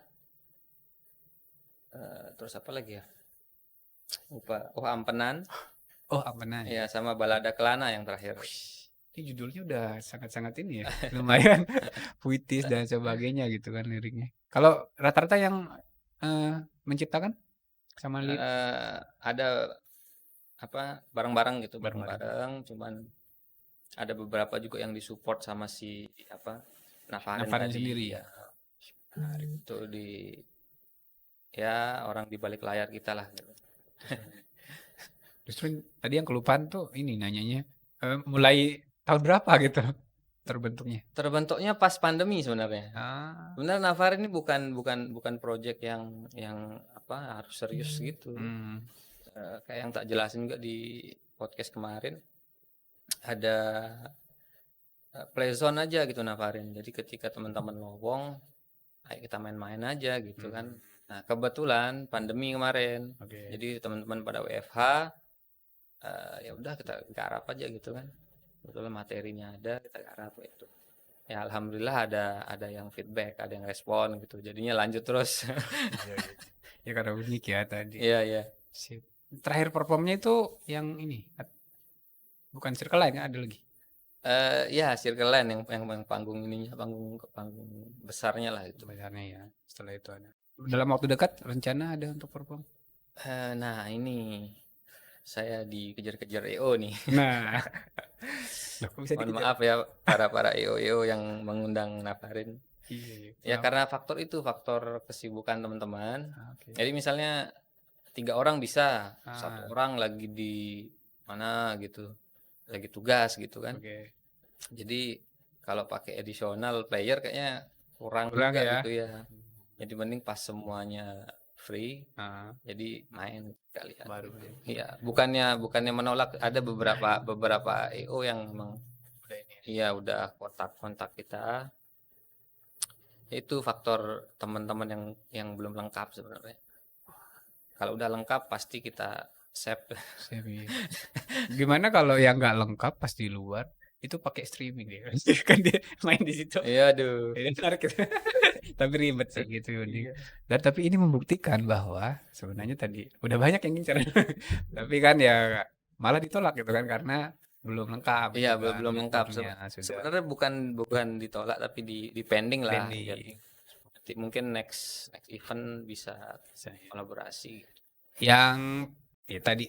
Terus apa lagi ya? Lupa. Ampenan. Ampenan. Iya, sama Balada Kelana yang terakhir. Ini judulnya udah sangat-sangat ini ya. Lumayan puitis dan sebagainya gitu kan liriknya. Kalau rata-rata yang menciptakan sama lirik ada bareng-bareng gitu, bareng-bareng, cuman ada beberapa juga yang disupport sama si Navarin sendiri ya. Itu orang di balik layar kita lah gitu. Justru tadi yang kelupaan tuh ini nanyanya mulai tahun berapa gitu terbentuknya pas pandemi sebenarnya. Sebenarnya Navarin ini bukan project yang harus serius gitu. Kayak yang tak jelasin juga di podcast kemarin, ada playzone aja gitu Navarin. Jadi ketika teman-teman ngomong, ayo kita main-main aja gitu kan. Nah, kebetulan pandemi kemarin. Jadi teman-teman pada WFH, ya udah kita garap aja gitu kan. Kebetulan materinya ada, kita garap itu. Ya alhamdulillah ada yang feedback, ada yang respon gitu. Jadinya lanjut terus. Ya karena unik ya tadi. Iya, iya. Sip. Terakhir performnya itu yang ini, bukan Circle Line kan ada lagi? Ya Circle Line yang panggung ininya, panggung besarnya lah itu. Besarnya ya, setelah itu ada. Dalam waktu dekat rencana ada untuk perform? Nah ini saya dikejar-kejar EO nih. Nah, loh, kok bisa Mohon dikejar? maaf ya para EO yang mengundang Nafarin. Iya, iya. Ya Kenapa? karena faktor kesibukan teman-teman. Oke. Jadi misalnya 3 orang bisa, satu Ah, orang lagi di mana gitu, lagi tugas gitu kan. oke. Jadi kalau pakai additional player kayaknya kurang Kurang juga ya? gitu ya. Jadi mending pas semuanya free, Ah, jadi main kalian. baru Gitu. ya. Iya, bukannya menolak, ada beberapa EO yang memang Udah ini ya. iya udah kontak kita. Itu faktor teman-teman yang belum lengkap sebenarnya. Kalau udah lengkap pasti kita save. Siap, iya. Gimana kalau yang nggak lengkap pas di luar itu pakai streaming dia kan dia main di situ. Iya, aduh. Ini menarik gitu. Tapi ribet sih gitu. Iya. Dan tapi ini membuktikan bahwa sebenarnya tadi udah banyak yang ngincer. Tapi kan ya malah ditolak gitu kan karena belum lengkap Iya, gitu belum kan belum lengkap. ukurnya sudah Sebenarnya bukan ditolak tapi di pending lah. Biar pending. nanti mungkin next event bisa Bisa, ya. kolaborasi. Yang ya tadi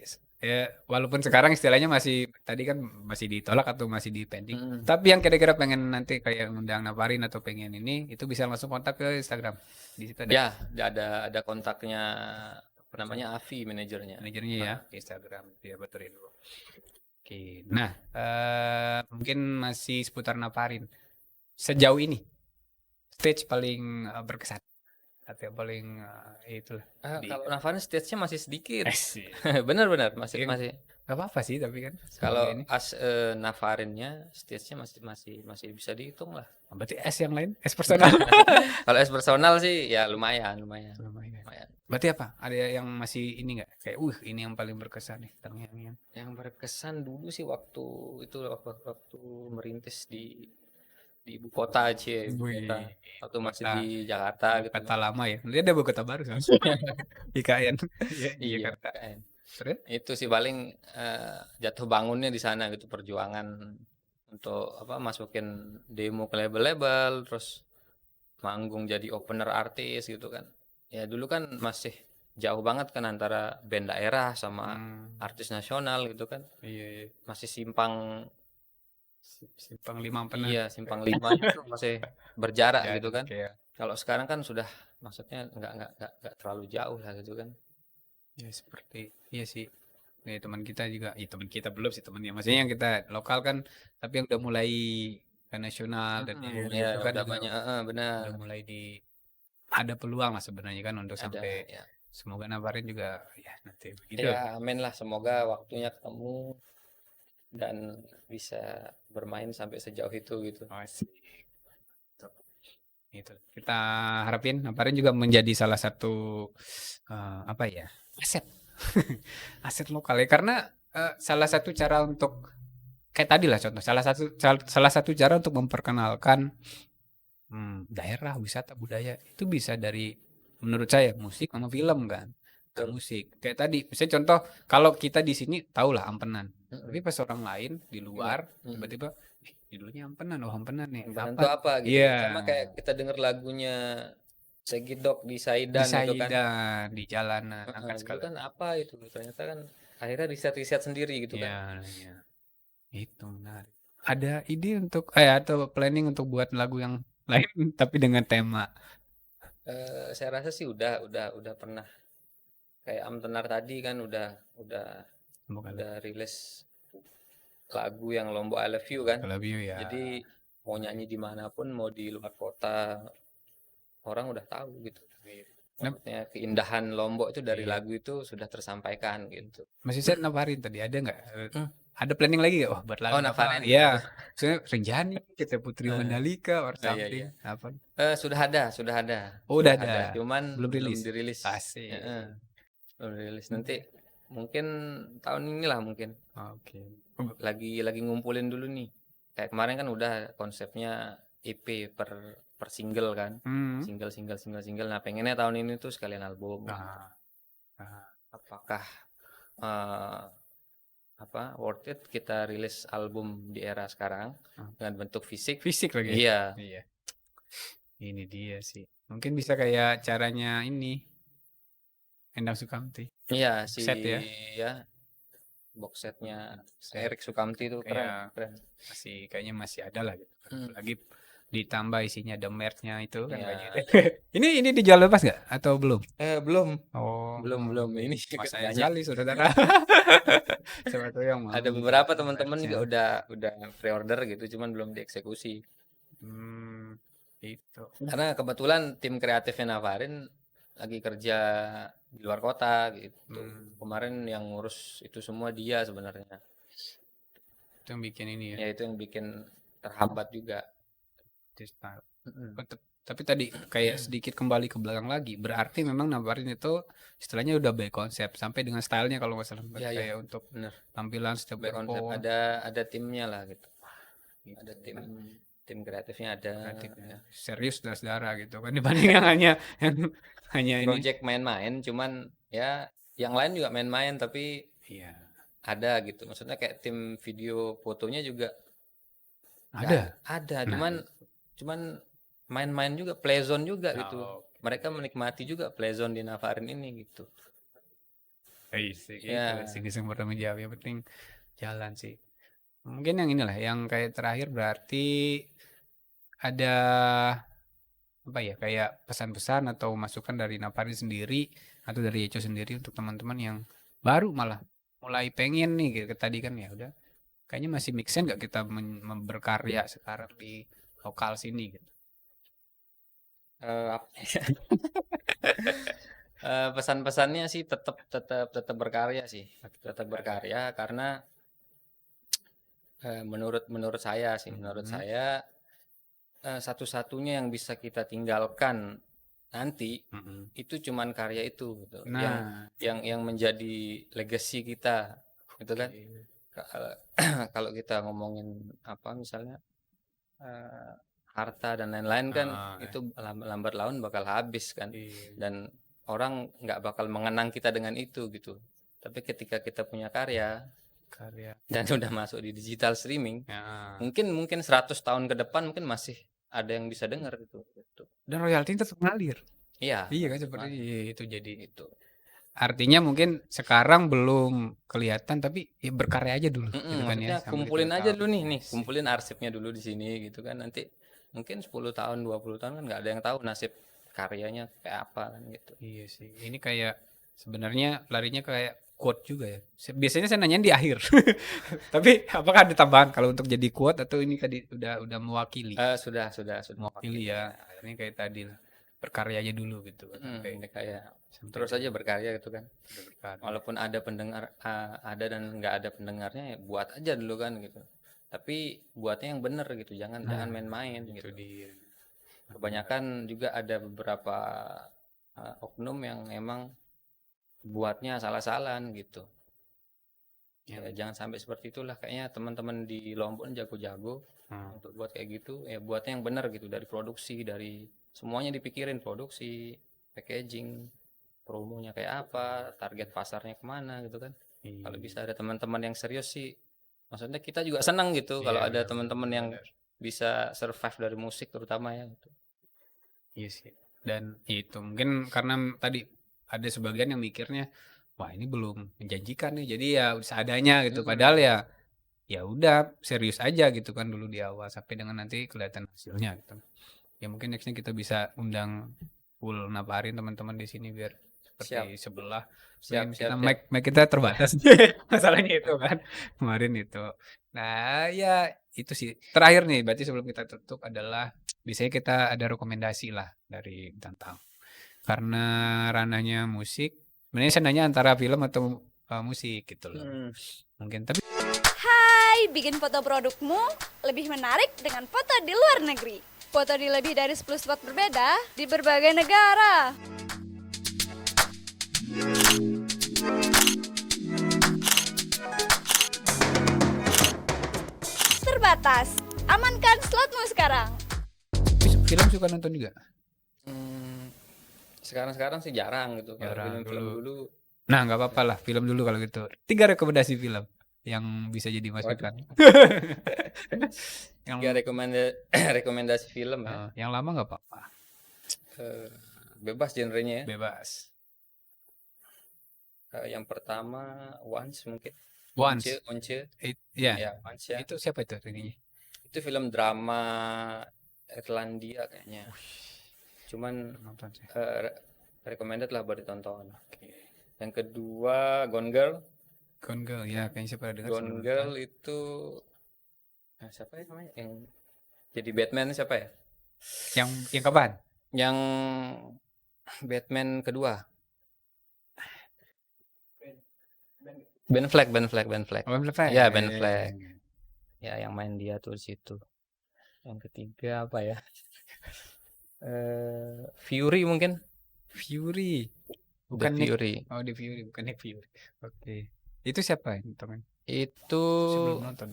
walaupun sekarang istilahnya masih tadi kan masih ditolak atau masih di pending. Mm. Tapi yang kira-kira pengen nanti kayak ngundang Nafarin atau pengen ini itu bisa langsung kontak ke Instagram. Di situ ada Ya, ada kontaknya apa namanya Avi manajernya. manajernya ya di Instagram dia betul itu. Oke. Nah, mungkin masih seputar Nafarin. Sejauh ini stage paling berkesan atau yang paling itulah di Kalau Navarin stage-nya masih sedikit. Asik. Benar-benar masih Mungkin masih. gak apa-apa sih tapi kan Kalau sebagai ini. Navarinnya stage-nya masih bisa dihitung lah. Berarti S yang lain, S personal. Kalau S personal sih ya lumayan. Lumayan. Berarti apa? Ada yang masih ini nggak? Kayak, ini yang paling berkesan nih tentang yang Yang berkesan dulu sih waktu merintis di ibu kota aja, ibu Wih, kota. Waktu masih kota, di Jakarta gitu kota kan. lama ya. Dia ada kota baru kan? IKN. Iya, di Iya, Jakarta. kan. Terus? Itu sih paling jatuh bangunnya di sana gitu, perjuangan untuk apa masukin demo ke label-label, terus manggung jadi opener artis gitu kan. Ya dulu kan masih jauh banget kan antara band daerah sama artis nasional gitu kan. Iya, iya. Masih simpang Simpang Lima pernah. iya, simpang 5 itu masih berjarak Jadi gitu kan. kayak Kalau sekarang kan sudah maksudnya nggak terlalu jauh lah gitu kan. ya seperti iya sih. Nih teman kita juga, ya teman kita belum sih temannya. Maksudnya yang kita lokal kan, tapi yang udah mulai ke nasional dan Ya itu kan udah juga banyak, benar. udah mulai ada peluang lah sebenarnya kan untuk Ada sampai ya. semoga Nafarin juga ya nanti begitu. Ya amin lah, semoga waktunya ketemu dan bisa bermain sampai sejauh itu gitu. Asik. Itu. Kita harapin Nafarin juga menjadi salah satu apa ya aset aset lokal ya karena salah satu cara untuk kayak tadi lah contoh salah satu cara untuk memperkenalkan daerah wisata budaya itu bisa dari menurut saya musik sama film kan. Nah, Betul. musik kayak tadi misalnya contoh kalau kita di sini tahulah ampenan tapi pas orang lain di luar tiba-tiba judulnya ampenan ampenan nih Ampenan apa tuh apa gitu. iya Sama kayak kita denger lagunya Segidok di di Saidan itu kan. Saidan di jalanan angkat Itu skala kan apa itu? Ternyata kan akhirnya riset-riset sendiri gitu kan. iya itu menarik ada ide untuk atau planning untuk buat lagu yang lain tapi dengan tema Saya rasa sih udah pernah kayak Amtenar tadi kan udah rilis lagu yang Lombok I Love You kan. Love You ya Jadi mau nyanyi dimanapun, mau di luar kota, orang udah tahu gitu. Maksudnya keindahan Lombok itu dari lagu itu sudah tersampaikan gitu. masih set Nafarin tadi ada nggak ada planning lagi nggak buat lagu Nafarin ya maksudnya Renjani kita Putri Mandalika or something iya. apa Sudah ada. oh udah ada Cuman belum rilis dirilis. asik Belum dirilis. Nanti mungkin tahun inilah mungkin. oke Lagi ngumpulin dulu nih. Kayak kemarin kan udah konsepnya EP per single kan. Single. Nah, pengennya tahun ini tuh sekalian album. Apakah worth it kita rilis album di era sekarang dengan bentuk fisik lagi. Iya. Ini dia sih, mungkin bisa kayak caranya ini Endang Sukamti. Iya, set ya box setnya Erik Sukamti itu keren. Kayaknya masih ada lah gitu. Lagi ditambah isinya ada merch-nya itu kan banyak. Ini dijual bebas nggak atau belum? Belum. Belum. Ini sayang sekali saudara. Ada beberapa teman-teman juga udah pre-order gitu, cuman belum dieksekusi. Itu. Karena kebetulan tim kreatifnya Navarin lagi kerja di luar kota gitu. Kemarin yang ngurus itu semua dia sebenarnya. Itu yang bikin ini ya. Ya itu yang bikin terhambat juga. Tapi tadi kayak sedikit kembali ke belakang lagi, berarti memang Navarin itu istilahnya udah by konsep sampai dengan stylenya kalau nggak salah. Kayak untuk tampilan setiap by konsep ada timnya lah gitu. Ada tim kreatifnya ada. Serius saudara gitu kan, dibanding yang hanya project main-main, cuman ya yang lain juga main-main tapi ada gitu. Maksudnya kayak tim video fotonya juga ada. Cuman main-main juga, playzone juga gitu. Mereka menikmati juga playzone di Navarin ini gitu. Iseng pertama jawab, yang penting jalan sih. Mungkin yang inilah yang kayak terakhir, berarti ada kayak pesan-pesan atau masukan dari Navarin sendiri atau dari Echo sendiri untuk teman-teman yang baru malah mulai pengen nih gitu. Tadi kan ya udah kayaknya masih make sense nggak kita berkarya sekarang di lokal sini gitu. Pesan-pesannya sih tetap berkarya sih. Tetap berkarya karena menurut saya satu-satunya yang bisa kita tinggalkan nanti itu cuman karya itu gitu. Yang menjadi legacy kita gitu kan. Kalau kita ngomongin misalnya harta dan lain-lain kan itu lambat laun bakal habis kan. Dan orang nggak bakal mengenang kita dengan itu gitu. Tapi ketika kita punya karya dan udah masuk di digital streaming, mungkin 100 tahun ke depan mungkin masih ada yang bisa dengar gitu. Dan royalti tetap ngalir. Iya kan seperti itu. Jadi itu artinya mungkin sekarang belum kelihatan, tapi berkarya aja dulu gitu kan ya. Kumpulin aja dulu nih, kumpulin arsipnya dulu di sini gitu kan. Nanti mungkin 10 tahun 20 tahun kan nggak ada yang tahu nasib karyanya kayak apa kan gitu. Iya sih, ini kayak sebenarnya larinya kayak quote juga ya. Biasanya saya nanyain di akhir. Tapi apakah ada tambahan kalau untuk jadi quote atau ini tadi udah mewakili? Sudah mewakili ya. Ini kayak tadi lah, berkarya aja dulu gitu. Ini kayak terus aja berkarya gitu kan. Walaupun ada pendengar, ada dan nggak ada pendengarnya, ya buat aja dulu kan gitu. Tapi buatnya yang bener gitu, jangan main-main gitu. Kebanyakan juga ada beberapa oknum yang emang buatnya salah-salahan gitu. Ya, jangan sampai seperti itulah. Kayaknya teman-teman di Lombok jago-jago untuk buat kayak gitu. Ya buatnya yang benar gitu, dari produksi, dari semuanya dipikirin, produksi, packaging, promonya kayak apa, target pasarnya kemana gitu kan. Kalau bisa ada teman-teman yang serius sih, maksudnya kita juga senang gitu kalau ada teman-teman yang bisa survive dari musik terutama ya gitu. Iya sih. Dan itu mungkin karena tadi ada sebagian yang mikirnya, wah ini belum menjanjikan nih, jadi ya seadanya gitu. Padahal ya udah serius aja gitu kan dulu di awal sampai dengan nanti kelihatan hasilnya gitu. Ya mungkin nextnya kita bisa undang full Navarin teman-teman di sini biar seperti sebelah. Siap. Mic kita terbatas. Masalahnya itu kan kemarin itu. Nah ya itu sih. Terakhir nih, berarti sebelum kita tutup adalah biasanya kita ada rekomendasi lah dari Tantang. Karena ranahnya musik, sebenarnya saya nanya antara film atau musik gitu loh. Mungkin tapi Hai, bikin foto produkmu lebih menarik dengan foto di luar negeri. Foto di lebih dari 10 spot berbeda di berbagai negara. Terbatas, amankan slotmu sekarang. film suka nonton juga? Sekarang sih jarang gitu. Kalau Jarang, film-film dulu Nah, nggak apa-apa lah, film dulu kalau gitu. 3 rekomendasi film yang bisa jadi masukan. Yang tiga rekomendasi film ya. yang lama nggak apa-apa, Bebas genrenya ya. bebas. Yang pertama Once mungkin. Once. Once. Ya, Ya, Once ya. itu siapa itu ininya? Itu film drama Irlandia kayaknya. Cuman Nonton sih. recommended lah buat ditonton. Yang kedua Gone Girl. Gone Girl, ya kayaknya siapa dengar. Gone Girl itu siapa ya namanya? Yang jadi Batman siapa ya? Yang kapan? Yang Batman kedua. Ben Affleck. Oh, Ben Affleck. Ya, Ben Affleck. Ya, yang main dia tuh di situ. Yang ketiga apa ya? Fury mungkin. Fury. Bukan Nick Fury. Oh, The Fury, bukan Nick Fury. Oke. Itu siapa ya, teman? Itu Sebelum nonton.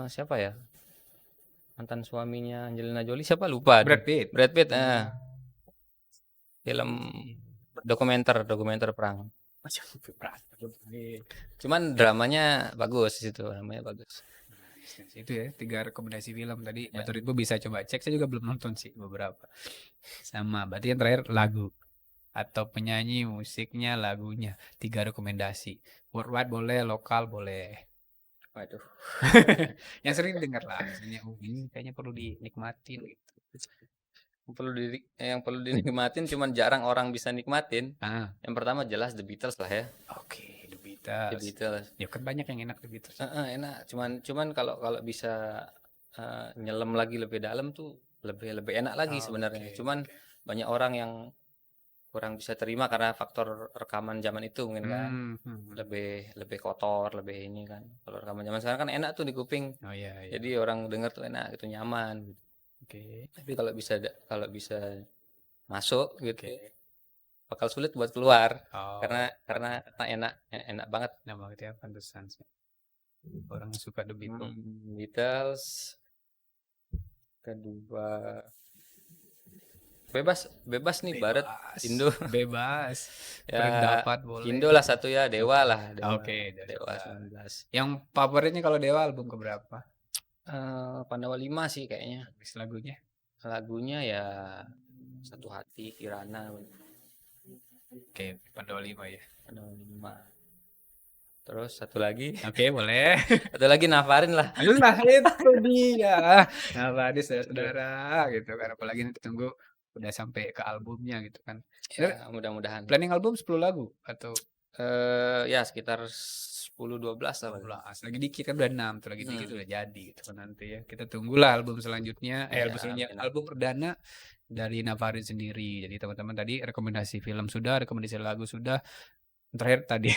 siapa ya? Mantan suaminya Angelina Jolie siapa lupa. Brad Pitt. Film dokumenter perang. Cuman dramanya bagus di situ, namanya bagus. Itu ya 3 rekomendasi film tadi. Batur Info bisa coba cek. Saya juga belum nonton sih beberapa. Sama. Berarti yang terakhir lagu atau penyanyi, musiknya, lagunya. 3 rekomendasi. Worldwide boleh, lokal boleh. Waduh. Yang sering dengar lah. Misalnya, ini kayaknya perlu dinikmatin gitu. Yang perlu dinikmatin cuman jarang orang bisa nikmatin. Yang pertama jelas The Beatles lah ya. Oke, The Beatles. The Beatles. Ya kan banyak yang enak The Beatles. Enak. Cuman kalau bisa nyelam lagi lebih dalam tuh lebih enak lagi sebenarnya. Cuman banyak orang yang kurang bisa terima karena faktor rekaman zaman itu mungkin kan. Lebih kotor, lebih ini kan. Kalau rekaman zaman sekarang kan enak tuh di kuping. Oh iya. Jadi orang denger tuh enak gitu, nyaman gitu. Oke. Tapi kalau bisa masuk gitu bakal sulit buat keluar. Karena enak banget. Enak banget ya, pantesan sih. Orang suka The Beatles. Beatles. Kedua bebas nih Barat Indo. Bebas. Ya, Pendapat boleh. Indo lah satu ya, Dewa lah. Oke, Dewa 19. Yang favoritnya kalau Dewa album keberapa? Pandawa 5 sih kayaknya. Lagunya? Lagunya ya Satu Hati, Kirana. Oke, Pandawa 5 ya. Pandawa 5. Terus satu lagi. Oke, boleh. Satu lagi Nafarin lah. Nah, itu dia. Nafarin saudara gitu kan. Apalagi nanti tunggu udah sampai ke albumnya gitu kan. Ya, mudah-mudahan. Planning album 10 lagu atau ya sekitar 10-12 lah. Lagi dikit kan udah 6 tuh, lagi dikit udah jadi gitu kan nanti ya. Kita tunggulah album selanjutnya, album perdana dari Nafarin sendiri. Jadi teman-teman tadi rekomendasi film sudah, rekomendasi lagu sudah. Terakhir tadi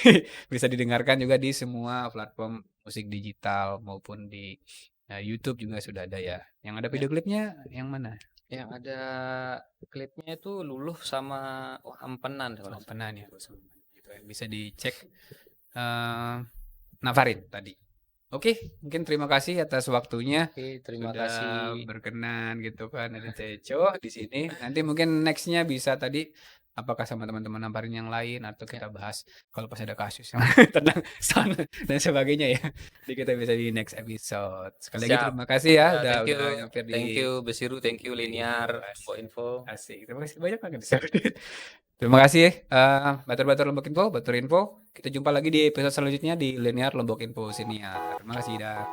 bisa didengarkan juga di semua platform musik digital maupun di YouTube juga sudah ada ya. Yang ada video klipnya yang mana? Yang ada klipnya itu Luluh sama Ampenan. Ampenan ya. Bisa dicek Nafarin tadi. Oke, mungkin terima kasih atas waktunya. Terima sudah kasih berkenan gitu kan ada Teco di sini. Nanti mungkin nextnya bisa tadi apakah sama teman-teman Nafarin yang lain atau kita bahas kalau pas ada kasus yang tentang sana dan sebagainya ya. Jadi kita bisa di next episode. Sekali lagi terima kasih ya udah mampir di. Thank you Besiru, thank you Linear, info. Asik. Terima kasih banyak banget. Terima kasih Batur Lombok Info, Batur Info. Kita jumpa lagi di episode selanjutnya di Linear Lombok Info Siniar. Terima kasih dah.